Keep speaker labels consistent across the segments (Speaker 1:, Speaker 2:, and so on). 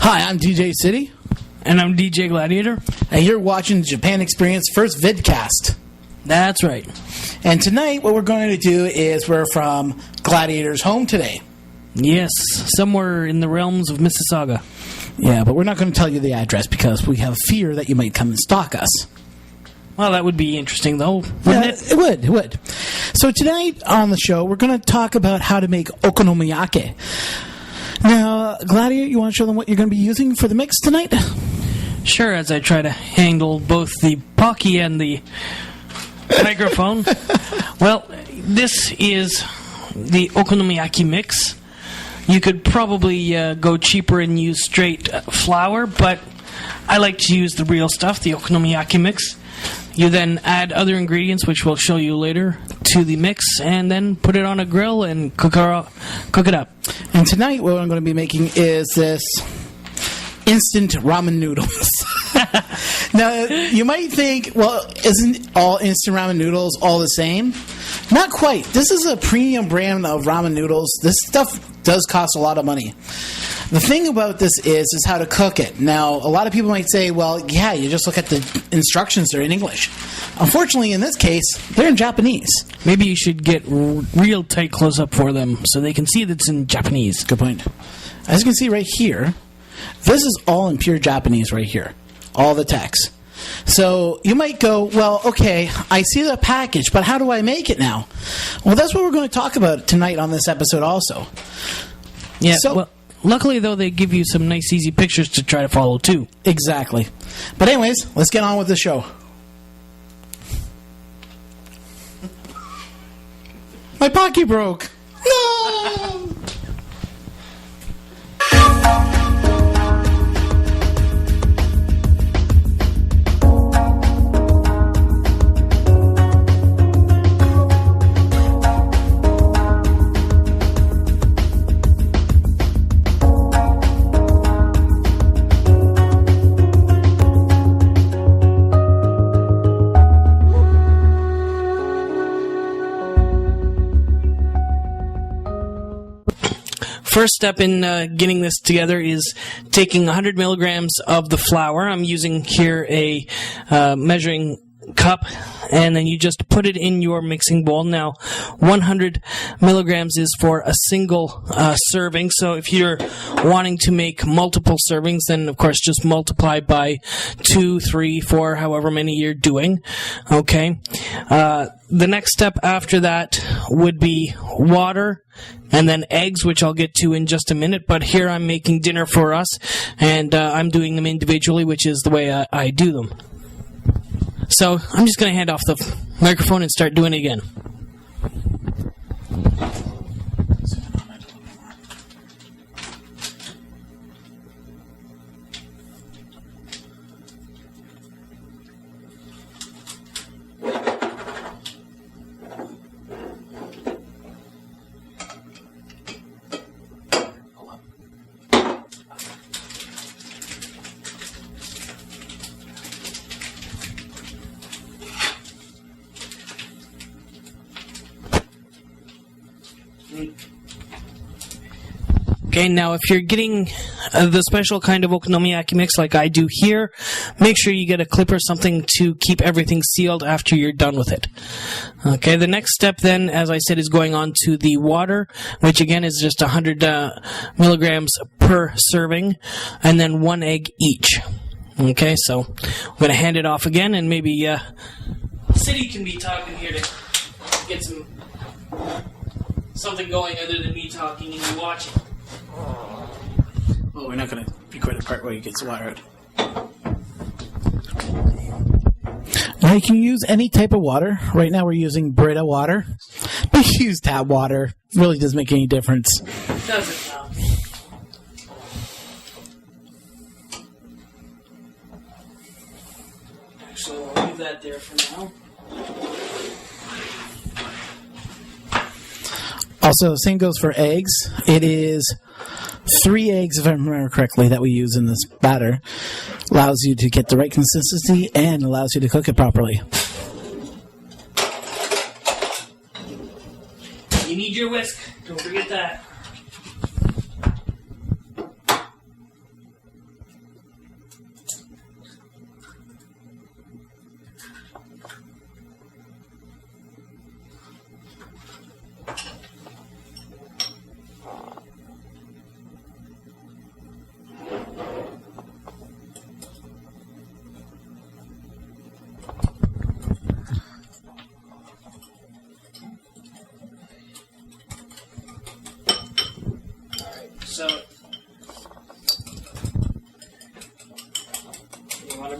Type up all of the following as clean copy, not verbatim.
Speaker 1: Hi, I'm DJ City.
Speaker 2: And I'm DJ Gladiator.
Speaker 1: And you're watching Japan Xperience first vidcast.
Speaker 2: That's right.
Speaker 1: And tonight, what we're going to do is we're from Gladiator's home today.
Speaker 2: Yes, somewhere in the realms of Mississauga.
Speaker 1: Yeah, but we're not going to tell you the address because we have fear that you might come and stalk us.
Speaker 2: Well, that would be interesting, though, wouldn't it?
Speaker 1: It would. So tonight on the show, we're going to talk about how to make okonomiyaki. Now, Gladiator, you want to show them what you're going to be using for the mix tonight?
Speaker 2: Sure, as I try to handle both the Pocky and the microphone. Well, this is the okonomiyaki mix. You could probably go cheaper and use straight flour, but I like to use the real stuff, the okonomiyaki mix. You then add other ingredients, which we'll show you later, to the mix, and then put it on a grill and cook it up.
Speaker 1: And tonight, what I'm going to be making is this instant ramen noodles. Now, you might think, well, isn't all instant ramen noodles all the same? Not quite. This is a premium brand of ramen noodles. This stuff does cost a lot of money. The thing about this is how to cook it. Now, a lot of people might say, well, yeah, you just look at the instructions. They're in English. Unfortunately, in this case, they're in Japanese.
Speaker 2: Maybe you should get real tight close-up for them so they can see that it's in Japanese.
Speaker 1: Good point. As you can see right here, this is all in pure Japanese right here. All the text. So you might go, well, okay, I see the package, but how do I make it now? Well, that's what we're going to talk about tonight on this episode also.
Speaker 2: Yeah, well, luckily, though, they give you some nice, easy pictures to try to follow, too.
Speaker 1: Exactly. But anyways, let's get on with the show. My Pocky broke. No!
Speaker 2: First step in getting this together is taking 100 milligrams of the flour. I'm using here a measuring cup, and then you just put it in your mixing bowl. Now, 100 milligrams is for a single serving, so if you're wanting to make multiple servings, then of course just multiply by 2, 3, 4, however many you're doing. Okay. The next step after that would be water and then eggs, which I'll get to in just a minute. But here I'm making dinner for us, and I'm doing them individually, which is the way I do them. So I'm just going to hand off the microphone and start doing it again. Okay, now if you're getting the special kind of okonomiyaki mix like I do here, make sure you get a clip or something to keep everything sealed after you're done with it. Okay, the next step then, as I said, is going on to the water, which again is just 100 milligrams per serving, and then 1 egg each. Okay, so I'm going to hand it off again, and maybe City can be talking here to get something going other than me talking and you watching.
Speaker 1: Oh, we're not going to record the part where he gets the water out. Now, you can use any type of water. Right now we're using Brita water. But use tap water. It really doesn't make any difference.
Speaker 2: Doesn't now. Actually, I'll leave that there for now.
Speaker 1: Also, the same goes for eggs. It is 3 eggs, if I remember correctly, that we use in this batter. Allows you to get the right consistency and allows you to cook it properly.
Speaker 2: You need your whisk. Don't forget that.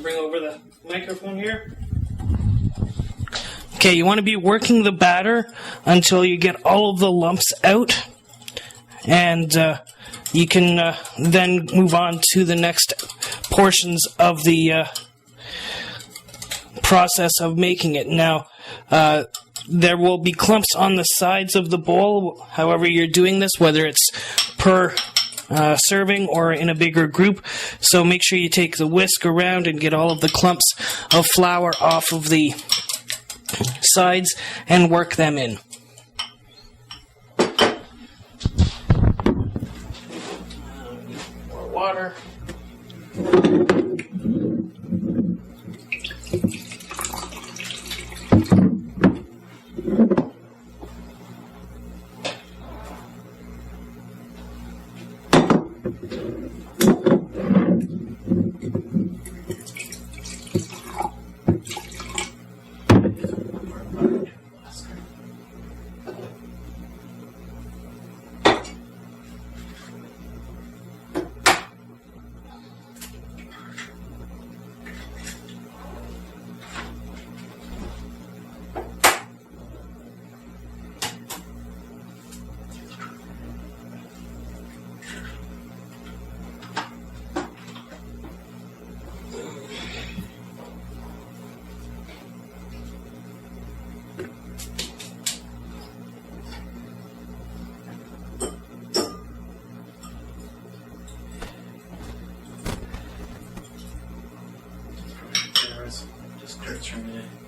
Speaker 2: bring over the microphone here. Okay, you want to be working the batter until you get all of the lumps out, and you can then move on to the next portions of the process of making it. Now, there will be clumps on the sides of the bowl, however you're doing this, whether it's per serving or in a bigger group. So make sure you take the whisk around and get all of the clumps of flour off of the sides and work them in. More water.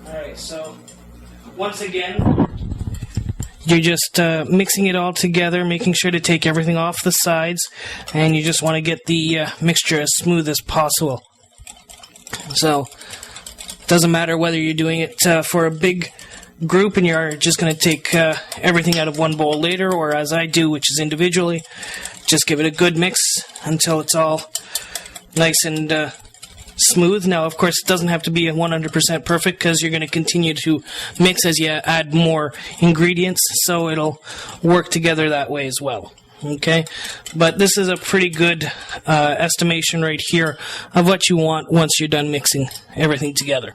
Speaker 2: Alright, so once again, you're just mixing it all together, making sure to take everything off the sides, and you just want to get the mixture as smooth as possible. So, it doesn't matter whether you're doing it for a big group and you're just going to take everything out of one bowl later, or as I do, which is individually, just give it a good mix until it's all nice and smooth. Now, of course, it doesn't have to be 100% perfect because you're going to continue to mix as you add more ingredients, so it'll work together that way as well. Okay? But this is a pretty good estimation right here of what you want once you're done mixing everything together.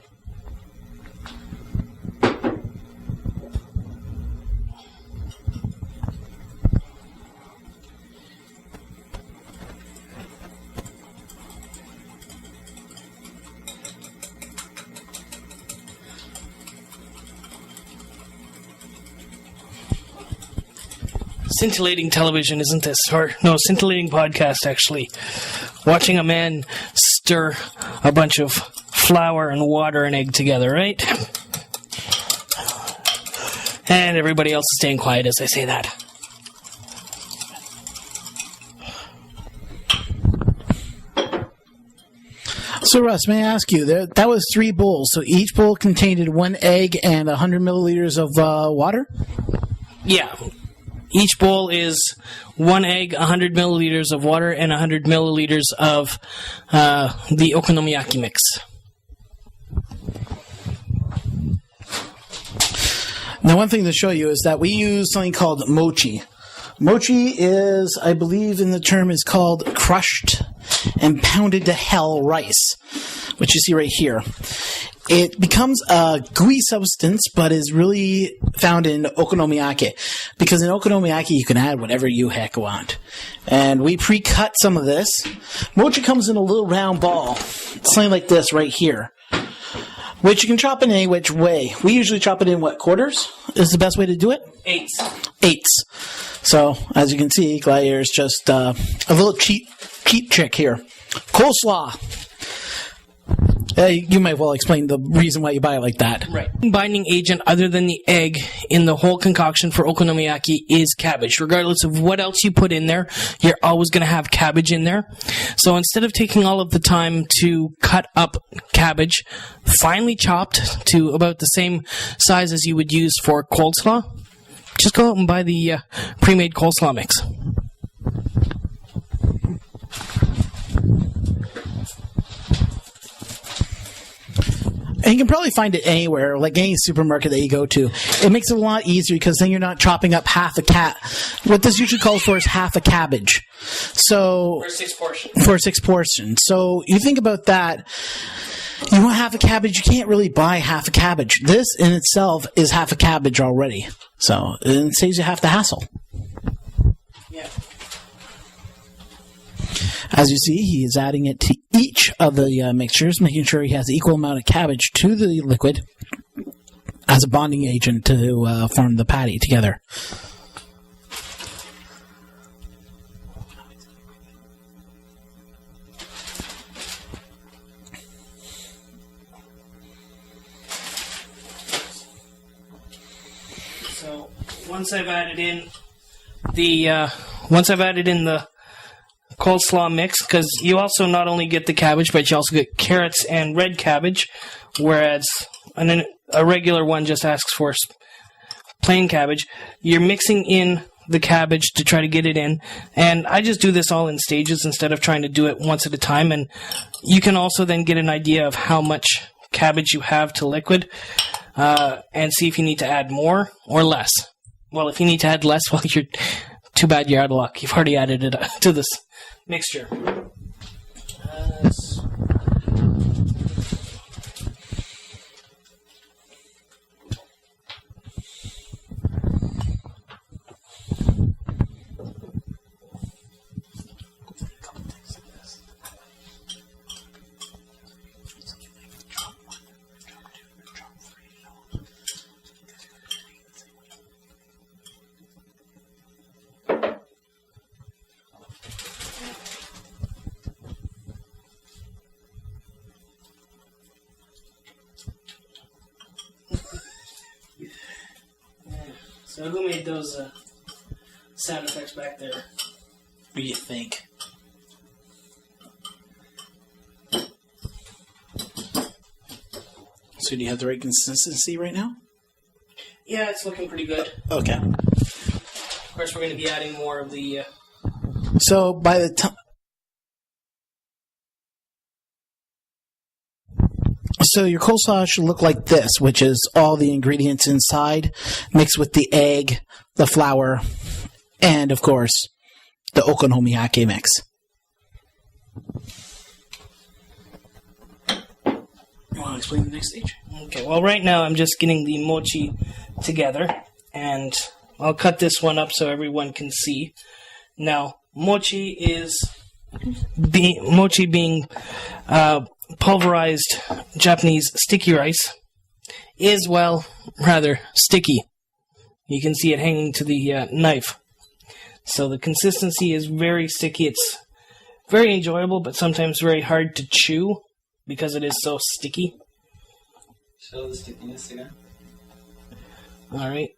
Speaker 2: Scintillating television, isn't this? Or, no, scintillating podcast, actually. Watching a man stir a bunch of flour and water and egg together, right? And everybody else is staying quiet as I say that.
Speaker 1: So, Russ, may I ask you, that was 3 bowls, so each bowl contained 1 egg and 100 milliliters of water?
Speaker 2: Yeah. Each bowl is 1 egg, 100 milliliters of water, and 100 milliliters of the okonomiyaki mix.
Speaker 1: Now, one thing to show you is that we use something called mochi. Mochi is, I believe in the term, is called crushed and pounded to hell rice, which you see right here. It becomes a gooey substance, but is really found in okonomiyaki. Because in okonomiyaki, you can add whatever you heck want. And we pre-cut some of this. Mochi comes in a little round ball, something like this right here, which you can chop in any which way. We usually chop it in, quarters is the best way to do it? Eighths. So, as you can see, Gladiator is just a little cheap trick here. Coleslaw. You might well explain the reason why you buy it like that.
Speaker 2: Right. Binding agent other than the egg in the whole concoction for okonomiyaki is cabbage. Regardless of what else you put in there, you're always going to have cabbage in there. So instead of taking all of the time to cut up cabbage, finely chopped to about the same size as you would use for coleslaw, just go out and buy the pre-made coleslaw mix.
Speaker 1: And you can probably find it anywhere, like any supermarket that you go to. It makes it a lot easier because then you're not chopping up half a what this usually calls for is half a cabbage. So
Speaker 2: For 6 portions.
Speaker 1: For 6 portions. So you think about that. You want half a cabbage? You can't really buy half a cabbage. This in itself is half a cabbage already, so it saves you half the hassle.
Speaker 2: Yeah.
Speaker 1: As you see, he is adding it to each of the mixtures, making sure he has an equal amount of cabbage to the liquid as a bonding agent to form the patty together.
Speaker 2: So once I've added in the coleslaw mix, because you also not only get the cabbage, but you also get carrots and red cabbage, whereas a regular one just asks for plain cabbage. You're mixing in the cabbage to try to get it in, and I just do this all in stages instead of trying to do it once at a time, and you can also then get an idea of how much cabbage you have to liquid, and see if you need to add more or less. Well, if you need to add less, well, you're too bad, you're out of luck. You've already added it to this mixture. So who made those sound effects back there?
Speaker 1: What do you think? So do you have the right consistency right now?
Speaker 2: Yeah, it's looking pretty good.
Speaker 1: Okay.
Speaker 2: Of course, we're going to be adding more of the...
Speaker 1: So by the time... So your coleslaw should look like this, which is all the ingredients inside, mixed with the egg, the flour, and, of course, the okonomiyaki mix. You want to explain the next stage?
Speaker 2: Okay, well, right now I'm just getting the mochi together, and I'll cut this one up so everyone can see. Now, mochi being pulverized Japanese sticky rice, is, well, rather sticky. You can see it hanging to the knife. So the consistency is very sticky. It's very enjoyable, but sometimes very hard to chew because it is so sticky.
Speaker 3: Show the stickiness again.
Speaker 2: Alright,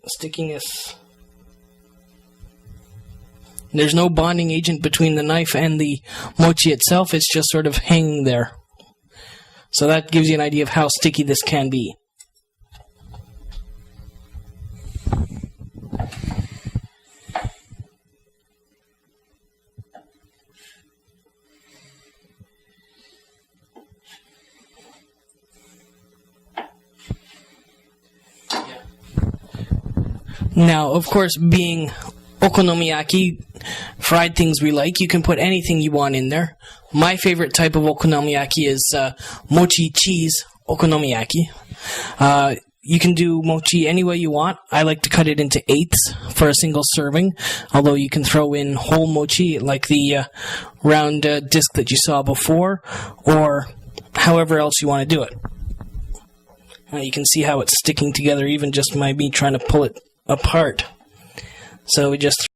Speaker 2: stickiness. There's no bonding agent between the knife and the mochi itself. It's just sort of hanging there. So that gives you an idea of how sticky this can be. Now, of course, being okonomiyaki, fried things we like, you can put anything you want in there. My favorite type of okonomiyaki is mochi cheese okonomiyaki. You can do mochi any way you want. I like to cut it into eighths for a single serving, although you can throw in whole mochi like the round disc that you saw before, or however else you want to do it. You can see how it's sticking together even just by me trying to pull it apart. So we just